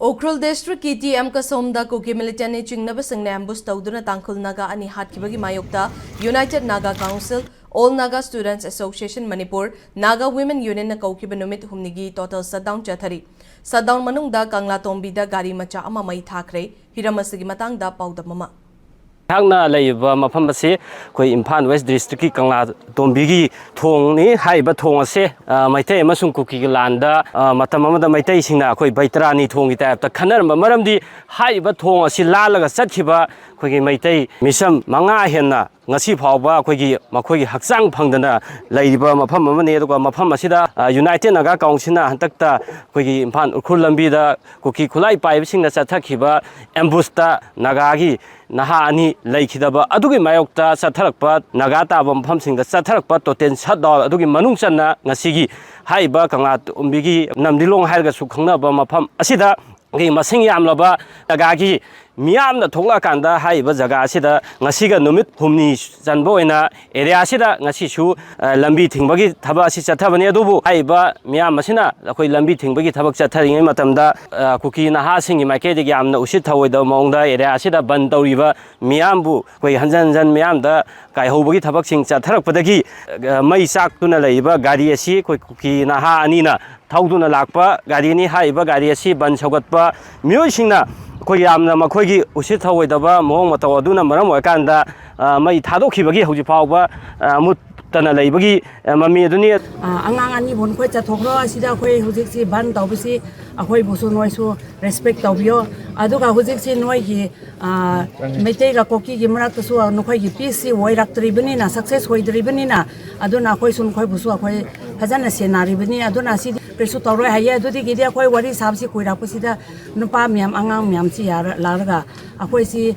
Okrul district ki TM Kasomda Kuki militant ne chingnaba singne ambush tawduna Tangkhul Naga ani hatkibagi mayokta United Naga Council All Naga Students Association Manipur Naga Women Union na kaukiba numit humnigi total shutdown chathari shutdown manungda Kangla Tombida gari macha ama mai thakre hiramasigi matangda paudam mama Hangna laiba mafam ase koi Imphal West District ki Kangla Tombigi thong ni haiba thong ase maitai amasung kuki landa matam amada maitai singna koi baitrani thong gi type ta khanar maramdi haiba thong ase lalaga sathiba koi gi maitai misam manga henna ngasi phawba koi gi makoi gi hakchang phangdana laiba mafam amane aduga mafam asida United Naga Council na hantakta koi gi Imphal Ukhul lambi da kuki khulai paiba singna chathakhiba ambush ta naga gi naha ani laikhidaba adugi mayokta satharakpa naga taba mafamsingda satharakpa toten shutdown adugi manung channa ngasigi haiba Kangla Tombigi namdilong hairga su khangnaba mafam asida gi masing yamlaba naga gi miyamna thongla kanda haiba jaga asida ngasiga numit humni janbo oina area asida ngasi su lambi thingbagi thaba asi chathabani adubu haiba miyam asina akoi lambi thingbagi thabak chatharingai matamda kuki naha singi maikedi gi amna usit thawoida maungda area asida ban tawriba miyambu koi hanjan jan miyamda kai hobagi thabak sing chatharakpadagi mai sak tuna leiba gari asi koi kuki naha anina thauduna lakpa gari ni haiba gari asi ban sogatpa miyoi singna koi yamna makhoi usit thawoidaba mong mataw aduna maram oikanda mai thadokkhibagi hoji phawba mut tana leibagi mami aduni angang ani bon khoi chathokro asida khoi hojik si ban tawbisi akhoi busu noisu respect tawbio aduga hojik si noi gi metei ga koki gi marak su nokhoi gi pc oirak tribani na success hoidribani na aduna khoi sun khoi busu akhoi phajana senaribani aduna si presu tawroi haye adudi gi dia khoi wari sabsi koirak pasida nupa miam angang miam si yar larga akhoi si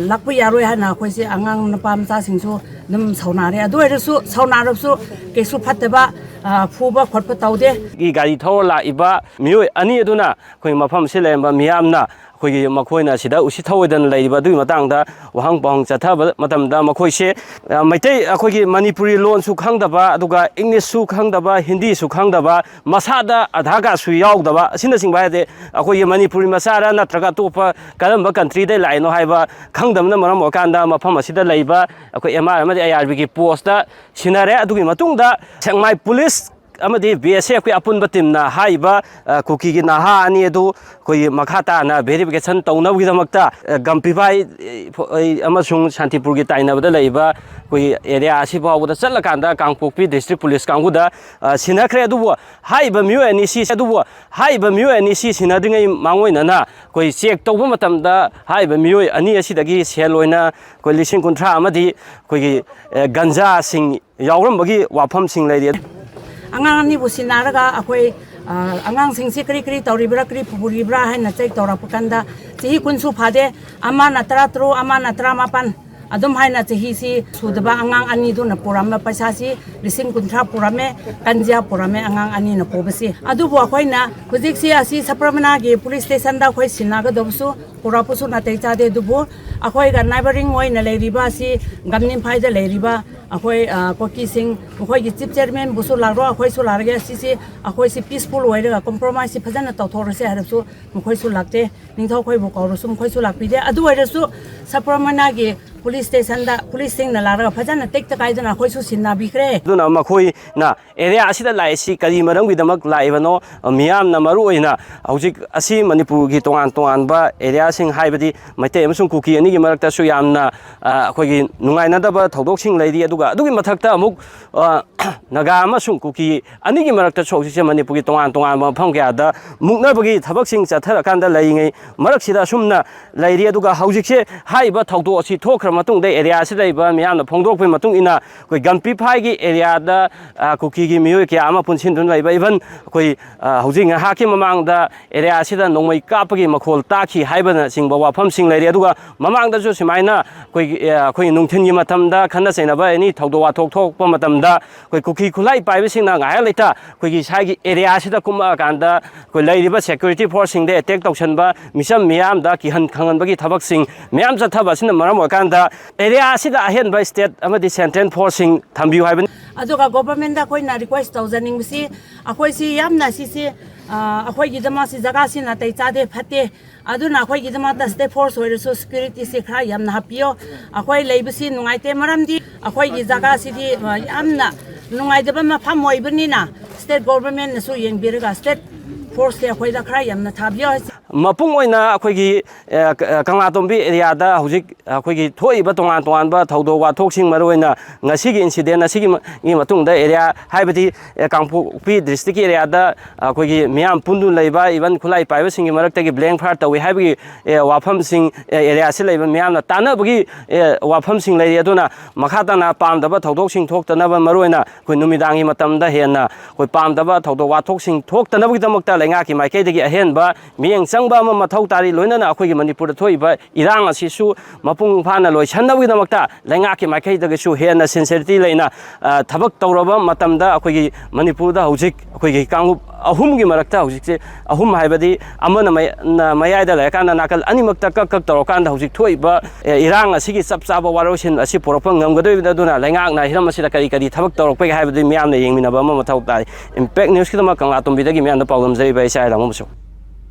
lakpu yaroi hana akhoi si angang nupa mcha singsu dum saunare adu eresu saunarabsu kesu phatteba fuba khotpa tawde gi gari thor la iba mioi ani aduna khoi mafam silemba miyamna khoi makhoina sida usi thawoidan leiba du matangda wahang pang chathaba matamda makhoise maitai akhoi gi Manipuri lon su khangdaba aduga English su khangdaba Hindi su khangdaba masada adhaga su yaudaba asina singba de akhoi gi Manipuri masara natraga topa karamba country dai laino haiba khangdamna maram okanda mafam asida leiba akhoi MR amadi IRB gi post da sinare adugi matungda Chiang Mai police amadi BSF ko apun batim na haiba kuki gi naha ani edu koi makhata na verification tawna gi damakta gampi bai amasung Shantipur gi tainabada leiba koi area asi bawda chalakanda Kangpokpi district police kanguda sinakhre adubu haiba myu ani si adubu haiba myu ani si sinadingai mangoina na koi check tawba matamda haiba myu ani asidagi seloina koi lising kunthra amadi koi gi ganja sing yawrambagi wafam sing leiri angang ni businaraga akhoi angang singsi kri kri tawribra kri puribra haina check tawrapakanda chihi kunsu phade ama natra tro ama natra mapan adum haina chihi si sudaba angang ani du na purama paisa si lising kunthra purame kanja purame angang ani na pobasi adu bo khoina hujik si asi sapramana ge police station da khoi sinaga dobsu purapusu na teicha de dubu akhoi ga neighboring oi na leiriba si gamnim phaida leiriba akhoi koki sing akhoi gi chief chairman busu lagro akhoi su large si akhoi si peaceful way ga compromise si phajana tawthor se harsu mkhoi su lakte ningthau khoi bu kauru sum khoi su lakpide adu wairesu sapramana ge police station da police sing na larga phajana tek ta kaidana khoi su sinna bikre duna makhoi na area asida lai si kali maram gi damak laibano miyam na maru oina hojik asi Manipur gi tongan ba area sing haibadi maite amasung kuki ani gi marakta su yamna khoi gi nungaina da ba thodok sing leidi adugi mathakta amuk naga amasung kuki ani gi marakta choksi se Manipur gi tongan mafam kya da muknabagi thabak sing chathara kanda laingai marak sida sumna leiri aduga hojik se haiba thaudo asi thokra matung de area se leiba miyamna phongdok pe matung ina koi gampi phai gi area da kuki gi miyo kya ama punsin dun leiba even koi hojing ha ki mamang da area se da nongmai kapagi makhol takhi haibana singba wafam sing leiri aduga mamang da ju simaina koi nungthin gi matam da khana saina ba ani thaudo wa thok pa matam da koi kuki khulai pai sing na ngai leita koi gi sai gi area se da kuma kanda koi leiriba security force sing de attack tawsan ba misam miyam da ki han khangan bagi thabak sing miyam cha thaba sin maram okanda area se da ahen by state amadi central force sing thambiu haiban aduga government da koi na request tawzaning si akhoi si yamna si ꯑꯩꯈꯣꯏꯒꯤꯗꯃꯛꯁꯤ ꯖꯒꯥꯁꯤ ꯅꯥꯇꯩ ꯆꯥꯗꯦ ꯐꯠꯇꯦ ꯑꯗꯨꯅ ꯑꯩꯈꯣꯏꯒꯤꯗꯃꯛꯇ state force ꯑꯣꯏꯔꯁꯨ ꯁꯦꯀ꯭ꯌꯨꯔꯤꯇꯤꯁꯤ ꯈꯔ ꯌꯥꯝꯅ ꯍꯥꯞꯄꯤꯌꯣ ꯑꯩꯈꯣꯏ ꯂꯩꯕꯁꯤ ꯅꯨꯡꯉꯥꯏꯇꯦ ꯃꯔꯝꯗꯤ ꯑꯩꯈꯣꯏꯒꯤ ꯖꯒꯥꯁꯤꯗꯤ ꯌꯥꯝꯅ ꯅꯨꯡꯉꯥꯏꯇꯕ ꯃꯐꯝ ꯑꯣꯏꯕꯅꯤꯅ ꯁ꯭ꯇꯦꯠ ꯒꯣꯚꯔꯟꯃꯦꯟꯅꯁꯨ ꯌꯦꯡꯕꯤꯔꯒ ꯁ꯭ꯇꯦꯠ ꯐꯣꯔꯁꯁꯦ ꯑꯩꯈꯣꯏꯗ ꯈꯔ ꯌꯥꯝꯅ ꯊꯥꯕꯤꯌꯣ ꯃꯄꯨꯡ ꯑꯣꯏꯅ ꯑꯩꯈꯣꯏꯒꯤ ꯀꯪꯂꯥꯇꯣꯝꯕꯤ ꯑꯦꯔꯤꯌꯥꯗ ꯍꯧꯖꯤꯛ ꯑꯩꯈꯣꯏꯒꯤ ꯊꯣꯛꯏꯕ ꯇꯣꯉꯥꯟ ꯇꯣꯉꯥꯟꯕ ꯊꯧꯗꯣꯛ ꯋꯥꯊꯣꯛꯁꯤꯡ ꯃꯔꯨꯑꯣꯏꯅ ꯉꯁꯤꯒꯤ ꯏꯟꯁꯤꯗꯦꯟ ꯑꯁꯤꯒꯤ ꯃꯇꯨꯡꯗ ꯑꯦꯔꯤꯌꯥ ꯍꯥꯏꯕꯗꯤ ꯀꯥꯡꯄꯣꯛꯄꯤ ꯗꯤꯁꯇ꯭ꯔꯤꯛꯀꯤ ꯑꯦꯔꯤꯌꯥꯗ ꯑꯩꯈꯣꯏꯒꯤ ꯃꯤꯌꯥꯝ ꯄꯨꯟꯗꯨꯅ ꯂꯩꯕ ꯏꯚꯟ ꯈꯨꯠꯂꯥꯏ ꯄꯥꯏꯕꯁꯤꯡꯒꯤ ꯃꯔꯛꯇꯒꯤ ꯕ꯭ꯂꯦꯡ ꯐꯥꯌꯔ ꯇꯧꯏ ꯍꯥꯏꯕꯒꯤ ꯋꯥꯐꯝꯁꯤꯡ ꯑꯦꯔꯤꯌꯥꯁꯤ ꯂꯩꯕ ꯃꯤꯌꯥꯝꯅ ꯇꯥꯟꯅꯕꯒꯤ ꯋꯥꯐꯝꯁꯤꯡ ꯂꯩꯔꯤ ꯑꯗꯨꯅ ꯃꯈꯥ ꯇꯥꯅ ꯄꯥꯝꯗꯕ ꯊꯧꯗꯣꯛꯁꯤꯡ ꯊꯣꯛꯇꯅꯕ ꯃꯔꯨꯑꯣꯏꯅ ꯑꯩꯈꯣꯏ ꯅꯨꯃꯤꯗꯥꯡꯒꯤ ꯃꯇꯝꯗ ꯍꯦꯟꯅ ꯑꯩꯈꯣꯏ ꯄꯥꯝꯗꯕ ꯊꯧꯗꯣꯛ ꯋꯥꯊꯣꯛꯁꯤꯡ ꯊꯣꯛꯇꯅꯕꯒꯤꯗꯃꯛꯇ ꯂꯩꯉꯥꯛꯀꯤ ꯃꯥꯏꯀꯩꯗꯒꯤ ꯑꯍꯦꯟꯕ ꯃꯤꯠꯌꯦꯡ ꯆꯪꯕ ꯑꯃ ꯃꯊꯧ ꯇꯥꯔꯤ ꯂꯣꯏꯅꯅ ꯑꯩꯈꯣꯏꯒꯤ ꯃꯅꯤꯄꯨꯔꯗ ꯊꯣꯛꯏꯕ ꯏꯔꯥꯡ ꯑꯁꯤꯁꯨ ꯃꯄꯨꯡ ꯐꯥꯅ ꯂꯣꯏꯁꯤꯟꯅꯕꯒꯤꯗꯃꯛꯇ ꯂꯩꯉꯥꯛꯀꯤ ꯃꯥꯏꯀꯩꯗꯒꯤꯁꯨ ꯍꯦꯟꯅ ꯁꯤꯟꯁꯤꯌꯔꯤꯇꯤ ꯂꯩꯅ ꯊꯕꯛ ꯇꯧꯔꯕ ꯃꯇꯝꯗ ꯑꯩꯈꯣꯏꯒꯤ ꯃꯅꯤꯄꯨꯔꯗ ꯍꯧꯖꯤꯛ ꯑꯩꯈꯣꯏꯒꯤ ꯀꯥꯡꯂꯨꯞ ꯑꯍꯨꯝꯒꯤ ꯃꯔꯛꯇ ꯍꯧꯖꯤꯛꯁꯦ ꯑꯍꯨꯝ ꯍꯥꯏꯕꯗꯤ ꯑꯃꯅ ꯃꯌꯥꯏꯗ ꯂꯩꯔꯀꯥꯟꯗ ꯅꯥꯀꯜ ꯑꯅꯤꯃꯛꯇ ꯀꯛ ꯇꯧꯔꯀꯥꯟꯗ ꯍꯧꯖꯤꯛ ꯊꯣꯛꯏꯕ ꯏꯔꯥꯡ ꯑꯁꯤꯒꯤ ꯆꯞ ꯆꯥꯕ ꯋꯥꯔꯣꯏꯁꯤꯟ ꯑꯁꯤ ꯄꯨꯔꯛꯄ ꯉꯝꯒꯗꯣꯔꯤꯕꯅꯤ ꯑꯗꯨꯅ ꯂꯩꯉꯥꯛꯅ ꯍꯤꯔꯝ ꯑꯁꯤꯗ ꯀꯔꯤ ꯊꯕꯛ ꯇꯧꯔꯛꯄꯒꯦ ꯍꯥꯏꯕꯗꯨ ꯃꯤꯌꯥꯝꯅ ꯌꯦꯡꯃꯤꯟꯅꯕ ꯑꯃ ꯃꯊꯧ ꯇꯥꯏ ꯏꯝꯄꯦꯛ ꯅ꯭ꯌꯨꯁꯀꯤꯗꯃꯛ ꯀꯪꯂꯥꯇꯣꯝꯕꯤꯗꯒꯤ ꯃꯤꯌꯥꯝꯗ ꯄꯥꯎꯗꯝꯖꯔꯤꯕ ꯑꯩ ꯏꯆꯥ ꯏꯔꯥꯡꯕꯝ